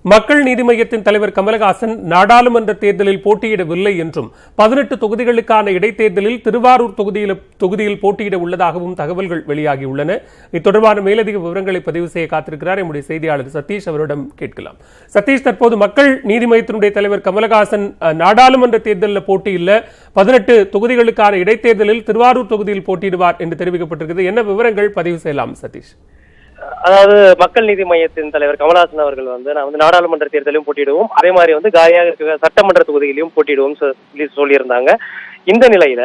மக்கள் நீதி மய்யத்தின் தலைவர் கமலஹாசன் நாடாளுமன்ற தேர்தலில் போட்டியிடவில்லை என்றும் 18 தொகுதிகளுக்கான இடைத்தேர்தலில் திருவாரூர் தொகுதியில் போட்டியிட உள்ளதாகவும் தகவல்கள் வெளியாகியுள்ளன. இது தொடர்பான மேலதிக விவரங்களை பதிவு செய்ய காத்திருக்கிறார் நம்முடைய செய்தியாளர் சதீஷ். அவரிடம் கேட்கலாம். சதீஷ், தற்போது மக்கள் நீதி மய்யத்தினுடைய தலைவர் கமலஹாசன் நாடாளுமன்ற தேர்தலில் போட்டியில்ல, 18 தொகுதிகளுக்கான இடைத்தேர்தலில் திருவாரூர் தொகுதியில் போட்டியிடுவார் என்று தெரிவிக்கப்பட்டிருக்கிறது. என்ன விவரங்கள் பதிவு செய்யலாம் சதீஷ்? அதாவது மக்கள் நீதி மய்யத்தின் தலைவர் கமலஹாசன் அவர்கள் நான் நாடாளுமன்ற தேர்தலையும் போட்டியிடுவோம், அதே மாதிரி காலியாக சட்டமன்ற தொகுதியிலையும் போட்டியிடுவோம் சொல்லியிருந்தாங்க. இந்த நிலையில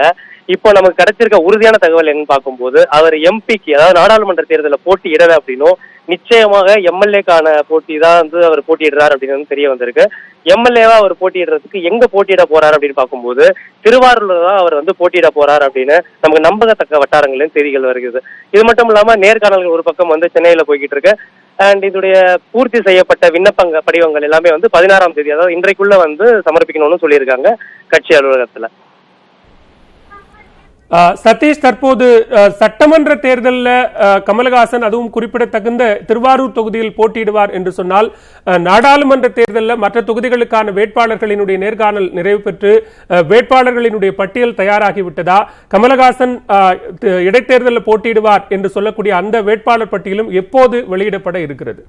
இப்போ நமக்கு கிடைச்சிருக்க உறுதியான தகவல் என்னன்னு பார்க்கும்போது, அவர் எம்பிக்கு அதாவது நாடாளுமன்ற தேர்தலில் போட்டியிடலை அப்படின்னும் நிச்சயமாக எம்எல்ஏக்கான போட்டி தான் அவர் போட்டியிடுறாரு அப்படின்னு தெரிய வந்திருக்கு. எம்எல்ஏவா அவர் போட்டியிடுறதுக்கு எங்க போட்டியிட போறாரு அப்படின்னு பார்க்கும்போது திருவாரூர்ல தான் அவர் போட்டியிட போறாரு அப்படின்னு நமக்கு நம்பகத்தக்க வட்டாரங்களிலும் செய்திகள் வருகிறது. இது மட்டும் இல்லாம நேர்காணல்கள் ஒரு பக்கம் சென்னையில போய்கிட்டு இருக்கு. அண்ட் இதோடைய பூர்த்தி செய்யப்பட்ட விண்ணப்ப படிவங்கள் எல்லாமே 16ஆம் தேதி அதாவது இன்றைக்குள்ள சமர்ப்பிக்கணும்னு சொல்லியிருக்காங்க கட்சி அலுவலகத்துல. சதீஷ், தற்போது சட்டமன்ற தேர்தலில் கமலஹாசன் அதுவும் குறிப்பிடத்தகுந்த திருவாரூர் தொகுதியில் போட்டியிடுவார் என்று சொன்னால், நாடாளுமன்ற தேர்தலில் மற்ற தொகுதிகளுக்கான வேட்பாளர்களினுடைய நேர்காணல் நிறைவு பெற்று வேட்பாளர்களினுடைய பட்டியல் தயாராகிவிட்டதா? கமலஹாசன் இடைத்தேர்தலில் போட்டியிடுவார் என்று சொல்லக்கூடிய அந்த வேட்பாளர் பட்டியலும் எப்போது வெளியிடப்பட இருக்கிறது?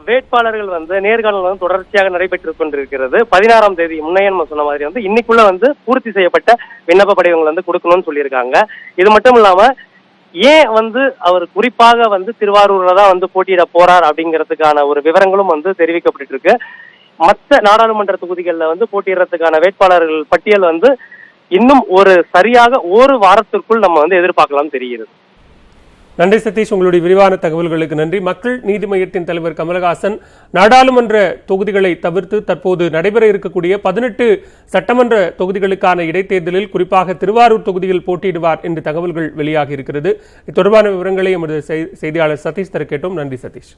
வேட்பாளர்கள் நேர்காணல் தொடர்ச்சியாக நடைபெற்றுக் கொண்டிருக்கிறது. 16ஆம் தேதி முன்னைய சொன்ன மாதிரி இன்னைக்குள்ள பூர்த்தி செய்யப்பட்ட விண்ணப்ப படிவங்கள் கொடுக்கணும்னு சொல்லியிருக்காங்க. இது மட்டும் இல்லாம ஏன் அவர் குறிப்பாக திருவாரூர்ல தான் போட்டியிட போறார் அப்படிங்கிறதுக்கான ஒரு விவரங்களும் தெரிவிக்கப்பட்டு இருக்கு. மற்ற நாடாளுமன்ற தொகுதிகளில் போட்டியிடறதுக்கான வேட்பாளர்கள் பட்டியல் இன்னும் சரியாக ஒரு வாரத்திற்குள் நம்ம எதிர்பார்க்கலாம் தெரிகிறது. நன்றி சதீஷ், உங்களுடைய விரிவான தகவல்களுக்கு நன்றி. மக்கள் நீதி மய்யத்தின் தலைவர் கமலஹாசன் நாடாளுமன்ற தொகுதிகளை தவிர்த்து தற்போது நடைபெற இருக்கக்கூடிய 18 சட்டமன்ற தொகுதிகளுக்கான இடைத்தேர்தலில் குறிப்பாக திருவாரூர் தொகுதியில் போட்டியிடுவார் என்று தகவல்கள் வெளியாகி இருக்கிறது. இது தொடர்பான விவரங்களை எமது செய்தியாளர் சதீஷ் தர கேட்டோம். நன்றி சதீஷ்.